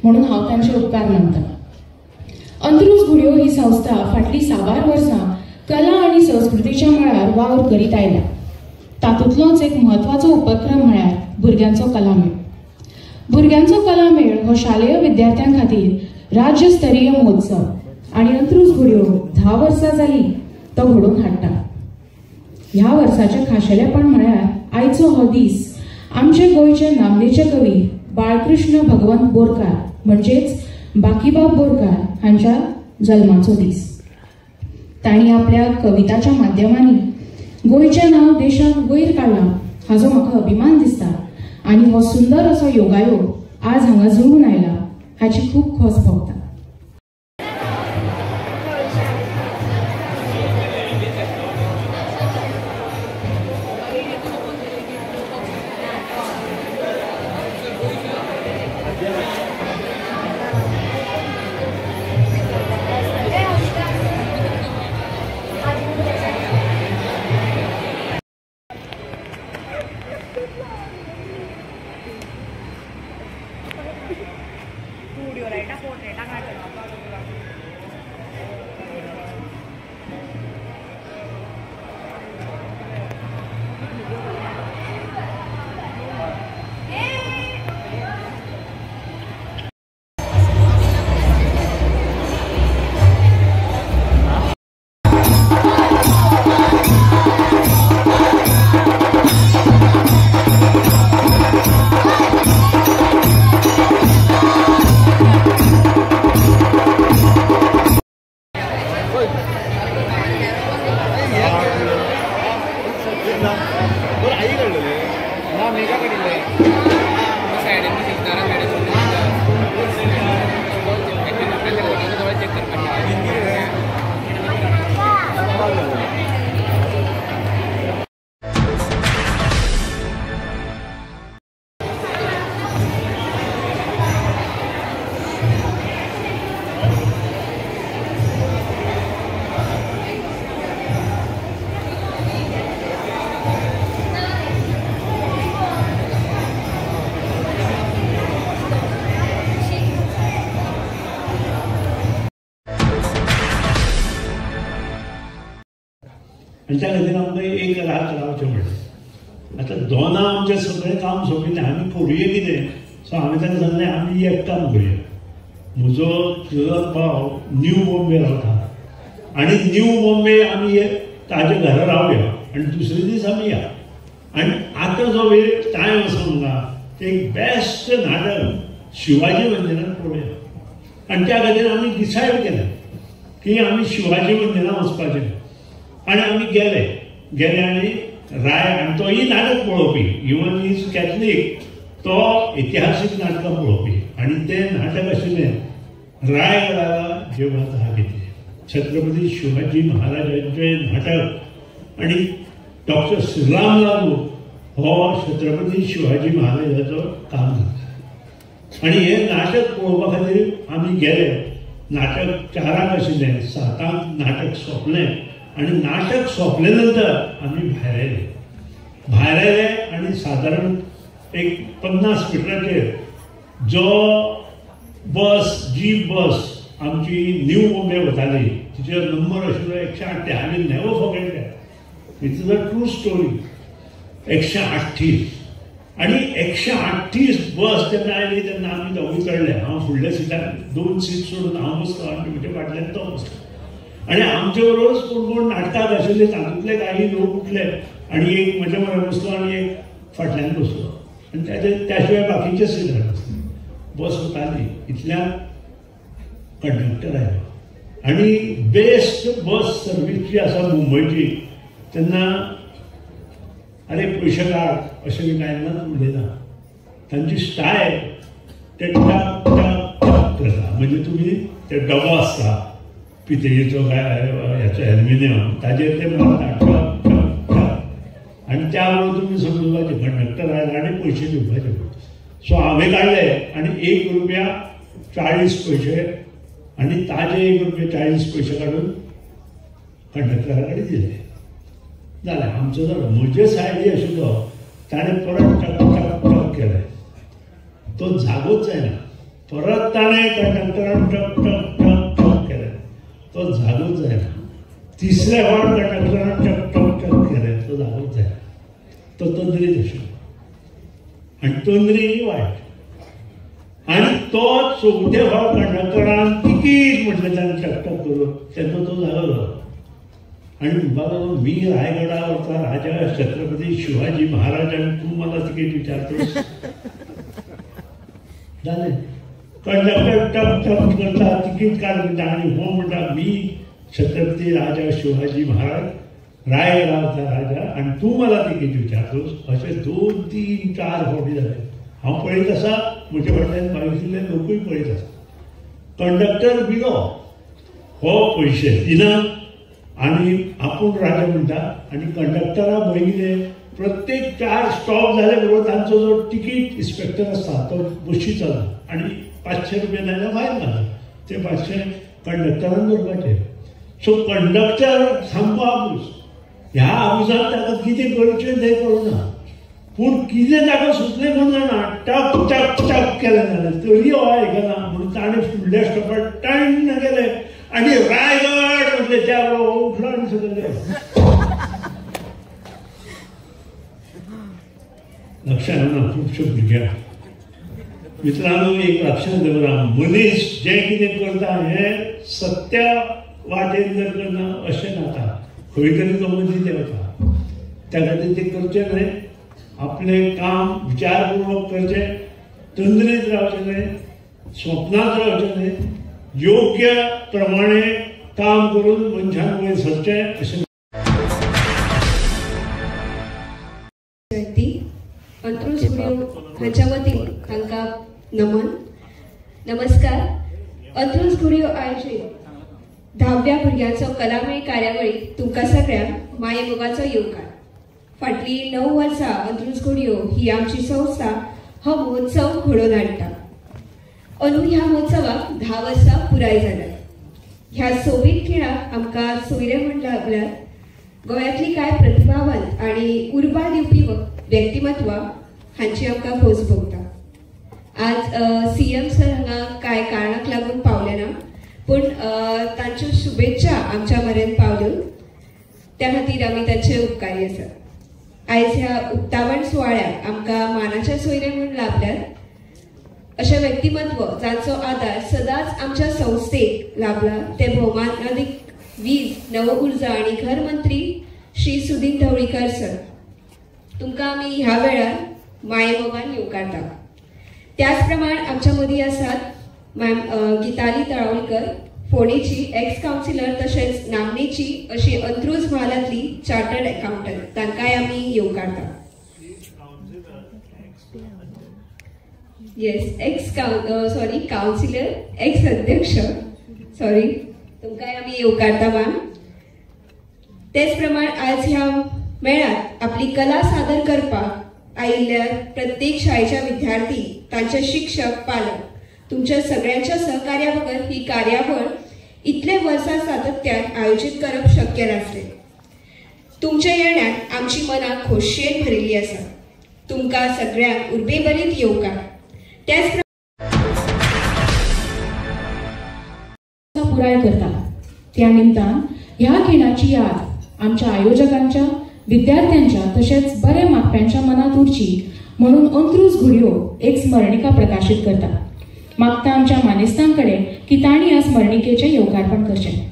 म्हणून हांव तांचे उपकार मानतां। अंत्रुज घुडयो ही संस्था फाटली 6 वर्सां कला आनी संस्कृतीच्या मळार वावर करीत आयला। तातूंतलोच एक म्हत्वाचो उपक्रम म्हळ्यार भुरग्यांचो कलामेळ। भुरग्यांचो कलामेळ हो शालेय विद्यार्थ्यां खातीर राज्यस्तरीय महोत्सव आनी अंत्रुज घुडयो 10 वर्सां जाली तो घडोवन हाडटा। ह्या वर्साचें खाशेलेपण म्हळ्यार आयचो हो दीस आमचे गोंयचे नामनेचे कवी बाळकृष्ण भगवंत बोरकार म्हणजेच बाकीबाब बोरकार हांच्या जल्माचो दीस। तांणी आपल्या कविताच्या माध्यमांनी गोंयचें नांव देशांत वयर काडलां हाचो म्हाका अभिमान दिसता आनी हो सुंदर असो योगायोग आज हांगा जुळून आयला हाची खूब खोस भोगता। आणि त्या खातीर आमकां एक रात रावचें पडलें। आतां दोनां आमचें सगळें काम सोंपिल्लें, आमी करूया कितें? सो हांवें ताका सांगलें आमी एक काम करुया। म्हजो चुलत भाव न्यू बॉम्बे रावता आनी न्यू बॉम्बे आमी ताजे घरा रावया आनी दुसरे दीस आमी या। आनी आतां जो वेळ टायम आसा म्हाका ते एक बेस्ट नाटक शिवाजी मंदिरांत पळोवया। आनी त्या खातीर आमी डिसायड केलें की आमी शिवाजी मंदिरांत वचपाचें। आनी आमी गेले आनी राय आनी तोही नाटक पळोवपी, इवन इज कॅथलीक, तो इतिहासीक नाटकां पळोवपी। आनी तें नाटक आशिल्लें रायगडाला जेव्हा तहा घेतली, छत्रपती शिवाजी महाराजांचें नाटक। आनी डॉक्टर श्रीराम लागू हो छत्रपती शिवाजी महाराजाचो काम करता। आनी हें नाटक पळोवपा खातीर आमी गेले। नाटक 4 आशिल्लें, 7 नाटक सोंपलें आनी नाटक सोंपले नंतर आमी भायर आयले आनी सादारण एक 50 मिटराचेर जो जी बस आमची न्यू बॉम्बे वताली तिचो नंबर आशिल्लो 138। आमी never forget that, it is a true story. 138 आनी 138 बस जेन्ना आयली तेन्ना आमी दोगूय चडले। हांव फुडल्या सिटार 2 सीट सोडून हांव बसलो आनी म्हज्या फाटल्यान तो बसलो। आनी आमचे बरोबर कोण नाटकाक आशिल्ले तातूंतले काही लोक उठले आनी एक म्हज्या बरोबर बसलो आनी एक फाटल्यान बसलो आनी त्या शिवाय बाकीचे सिटार बसले। बस वताली इतल्यान कंडक्टर आयलो आनी बेस्ट बस सर्वीस जी आसा मुंबयची तेन्ना अरे पयशे काड अशें कांयनाच उलयना। तांची स्टायल ते टक टक टक करता, म्हणजे तुमी ते डबो आसता पितळेचो काय ह्याचो एल्युमिनियम ताजेर ते मारता आनी त्या बरोबर तुमी समजपाचे कंडक्टर आयला आनी पयशे दिवपाचे पडटा। सो हांवें काडले आनी 1 रुपया 40 पैसे आनी ताजे 1 रुपया 40 पैसे काडून कंडक्टरा कडेन दिले। जालें आमचो जालो। म्हजे सायडी आशिल्लो ताणें परत टक टक टक केलें, तो जागोच जायना। परत ताणें कंडक्टरान टक टक टक टक केलें, तो जागूच जायना. तिसऱ्या फावट कंडक्टरान टक टक टक केलें, तो जागूच जायना. तो तंद्रीत आशिल्लो आनी तंद्री वायट. आनी तो चवथे फावट कंडक्टरान तिकीट म्हटलें ताणें टक टक करून, तेन्ना तो जागो. आणि म्हणपाक लागलो, मी रायगडा वरता राजा छत्रपती शिवाजी महाराज आणि तू मला तिकीट विचारतोस. जालें. कंडक्टर टक टक करता, तिकीट काड म्हणटा आनी हो म्हणटा मी छत्रपती राजा शिवाजी महाराज रायगडा वरता राजा आणि तू मला तिकीट विचारतोस. अशें 2, 3, 4 फावटी जाले. हांव पळयत आसा, म्हजे फाटल्यान बाकीचे लोकूय पळयत आसा. कंडक्टर भिलो, हो पयशे दिना आणि आपूण राजा म्हणटा. आणि कंडक्टरा भयले प्रत्येक 4 स्टॉप झाले बरोबर तांचो जो तिकीट इन्स्पेक्टर आसता तो बशीचो आणि 500 रुपया नाल्यार फायन घालता. ते 500 कंडक्टरान धरपाचे. सो कंडक्टर सामको आबूज. ह्या आबुजान ताका कितें करचें तें कळना. पूण कितें ताका सुचलें कोण जाणा, टक टक टक केलें जालें. तरी हो आयकना म्हणून ताणें फुडल्या स्टॉपार टन्न गेले आणि रायगड म्हटले. त्या बरोबर उठलो आनी सकयल गेलो. लक्षात येना खुबश्यो भुरग्यांक. मित्रांनो, एक लक्षात दवरा, मनीस जें कितें करता हें सत्य वाटेन जर करना अशें नाका. खंय तरी तो मदीं देंवता. त्या खातीर तें करचें न्हय. आपलें काम विचारपूर्वक करचें, तंद्रीत रावचें न्हय, स्वप्नांत रावचें न्हय, योग्य प्रमाणे काम करून मनशान वयर सरचें अशें. अंत्रुज गुडियो हांच्या वतीन तांकां नमन. नमस्कार. अंत्रुज गुडियो आयोजीत 10व्या भुरग्यांचो कलामेळ कार्यावळीक तुमकां सगळ्यांक माये मोगाचो येवकार. फाटली 9 वर्सां अंत्रुज गुडियो ही आमची संस्था हो महोत्सव घडोवन हाडटा. अंदू ह्या महोत्सवाक 10 वर्सां पुराय जाल्यात. ह्या सोबीत खिणाक आमकां सोयरे म्हण लागल्यात गोंयांतली कांय प्रतिभावंत आनी उर्बा दिवपी व्यक्तिमत्वां हांची आमकां खोस भोगता. आज सीएम सर हांगा कांय कारणाक लागून पावले ना, पूण तांच्यो शुभेच्छा आमच्या मेरेन पावल्यो, त्या खातीर आमी तांचे उपकारी आसात. आयज ह्या उक्तावण सुवाळ्याक आमकां मानाचे सोयरे म्हूण लाभल्यात अशें व्यक्तिमत्व जांचो आदार सदांच आमच्या संस्थेक लाभला ते भौमानाधिक वीज, नव उर्जा आणि घर मंत्री श्री सुदीन ढवळीकर सर. तुमकां आमी ह्या वेळार मायेमोगान येवकारता. त्याच प्रमाण आमच्या मदीं आसात ma'am Gitali Talawalikar, फोंडेची x councillor तशेंच नामनेची अशी अंत्रुज म्हालांतली चार्टर्ड अकाउंटंट. तांकांय आमी येवकारता. येस, कावन्सिलर, एक्स अध्यक्ष, सॉरी, तुमकांय आमी येवकारता मॅम. तेच प्रमाण आज ह्या मेळ्यात आपली कला सादर करपाक आयिल्ल्या प्रत्येक शाळेच्या विद्यार्थी, तांचे शिक्षक, पालक, तुमच्या सगळ्यांच्या सहकार्या बगर ही कार्यावळ इतले वर्सां सातत्यान आयोजित करप शक्य नासलें. तुमच्या येण्यान आमची मनां खोशयेन भरिल्ली आसा. तुमकां सगळ्यांक उर्बेभरीत येवकार. त्याच पुराय करता. त्या निमतान ह्या खिणाची याद आमच्या आयोजकांच्या, विद्यार्थ्यांच्या तसेच बरे मागप्यांच्या मनात उरची म्हणून अंत्रुज गुडियो एक स्मरणिका प्रकाशित करता. मागता आमच्या मानेस्तांकडे की तांणी ह्या स्मरणिकेचे येवकारपण करचें.